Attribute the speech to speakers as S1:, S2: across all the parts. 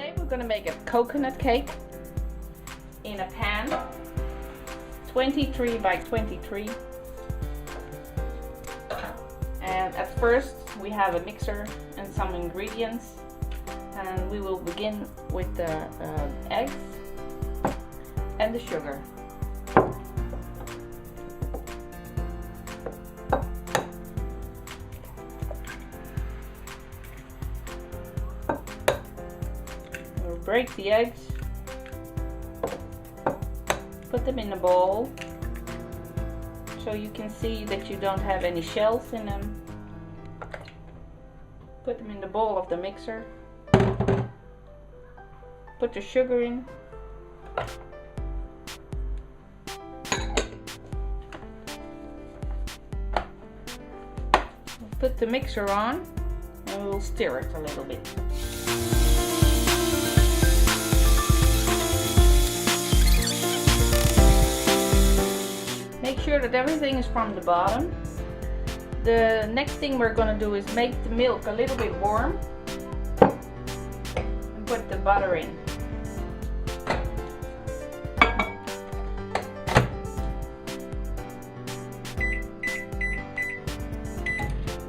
S1: Today we're going to make a coconut cake in a pan, 23 by 23. And at first we have a mixer and some ingredients, and we will begin with the eggs and the sugar. We'll break the eggs, put them in a bowl so you can see that you don't have any shells in them. Put them in the bowl of the mixer. Put the sugar in. Put the mixer on and we'll stir it a little bit. Make sure that everything is from the bottom. The next thing we're going to do is make the milk a little bit warm and put the butter in.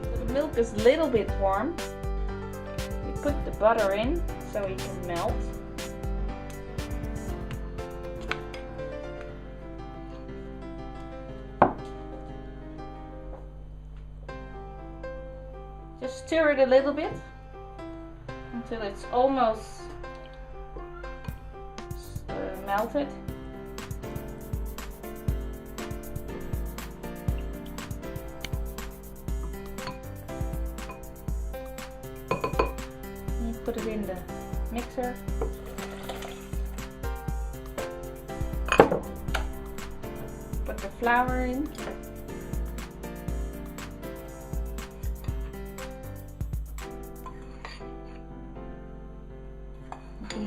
S1: So the milk is a little bit warm. You put the butter in so it can melt. Just stir it a little bit until it's almost melted. You put it in the mixer. Put the flour in.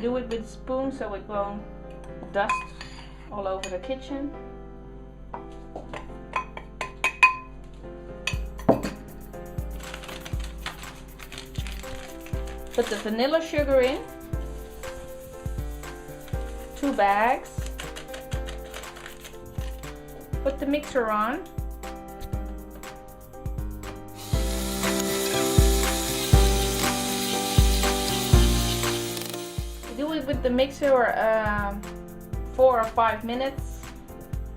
S1: Do it with a spoon so it won't dust all over the kitchen. Put the vanilla sugar in, 2 bags. Put the mixer on. Do it with the mixer 4 or 5 minutes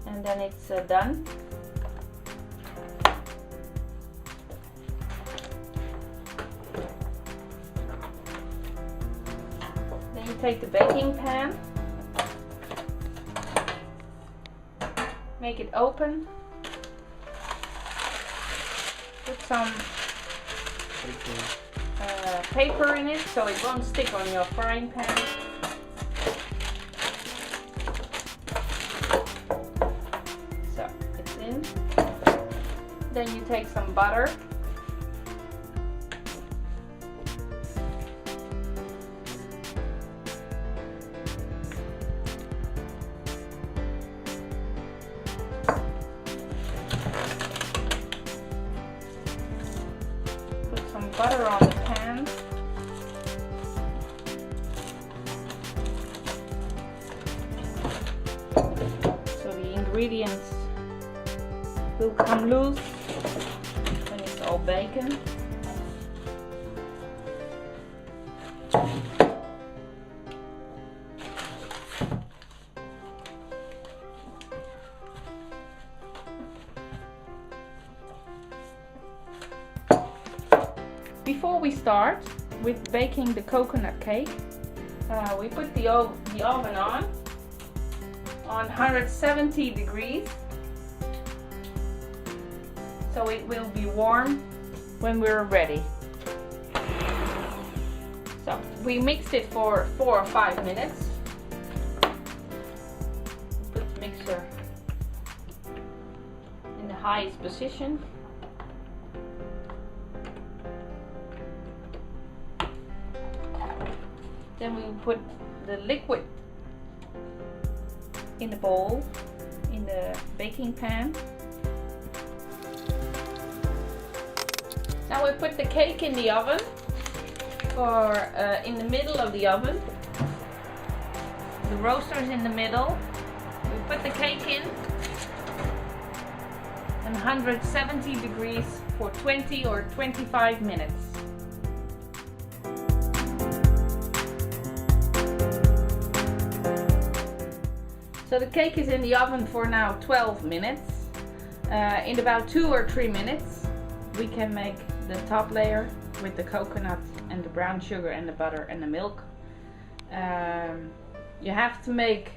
S1: and then it's done. Then you take the baking pan, make it open, put some paper in it so it won't stick on your frying pan. So it's in. Then you take some butter. Put some butter on the pan. So the ingredients will come loose when it's all baking. Before we start with baking the coconut cake, we put the oven on 170 degrees, so it will be warm when we're ready. So we mixed it for 4 or 5 minutes. Put the mixer in the highest position. Then we put the liquid in the bowl, in the baking pan. Now we put the cake in the oven, or in the middle of the oven The roaster is in the middle. We put the cake in and 170 degrees for 20 or 25 minutes. So the cake is in the oven for now 12 minutes. In about 2 or 3 minutes we can make the top layer with the coconut and the brown sugar and the butter and the milk. You have to make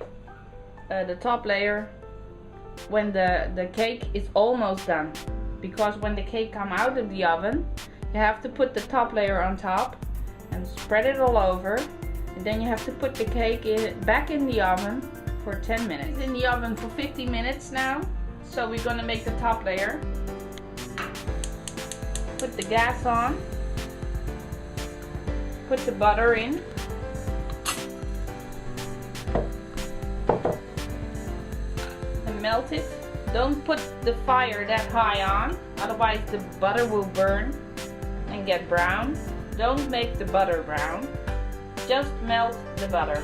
S1: the top layer when the cake is almost done, because when the cake comes out of the oven you have to put the top layer on top and spread it all over, and then you have to put the cake back in the oven for 10 minutes. It's in the oven for 50 minutes now, so we're gonna make the top layer. Put the gas on, put the butter in, and melt it. Don't put the fire that high on, otherwise the butter will burn and get brown. Don't make the butter brown, just melt the butter.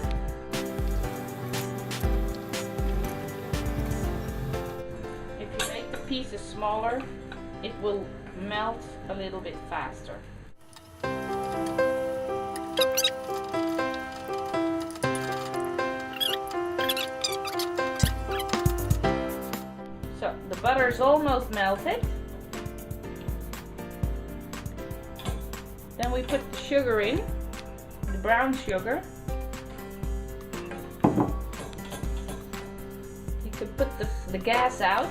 S1: If you make the pieces smaller, it will melt a little bit faster. So the butter is almost melted. Then we put the sugar in, the brown sugar. You could put the gas out.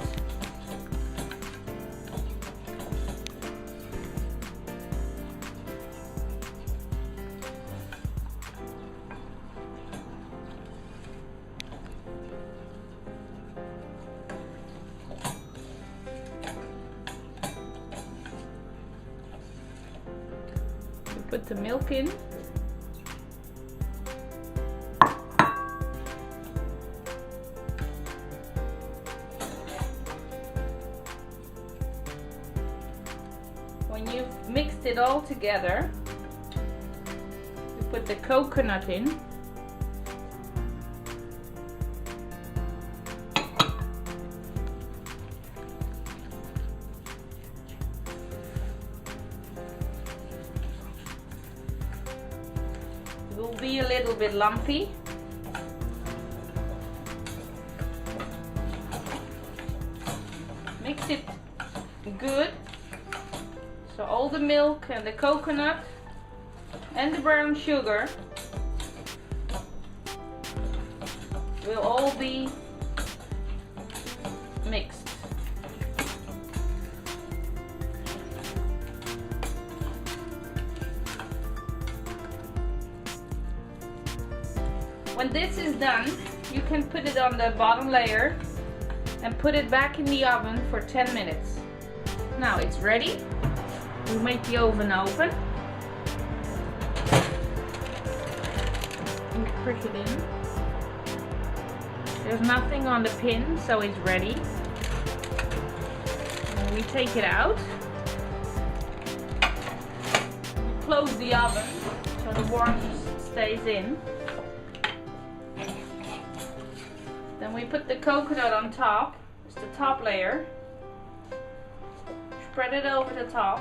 S1: Put the milk in. When you've mixed it all together, you put the coconut in. It will be a little bit lumpy. Mix it good, so all the milk and the coconut and the brown sugar will all be mixed. When this is done, you can put it on the bottom layer and put it back in the oven for 10 minutes. Now it's ready. We make the oven open. You prick it in. There's nothing on the pin, so it's ready. And we take it out. Close the oven so the warmth stays in. Then we put the coconut on top. It's the top layer. Spread it over the top.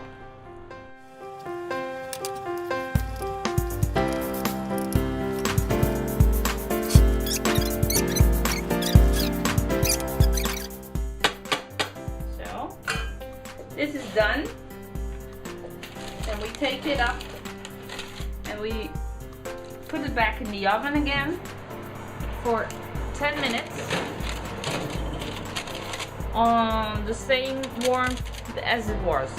S1: So, this is done. Then we take it up and we put it back in the oven again for 10 minutes on the same warmth as it was.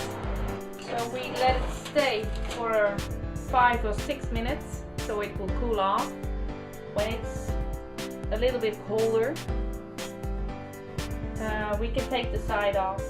S1: So we let it stay for 5 or 6 minutes so it will cool off. When it's a little bit colder, we can take the side off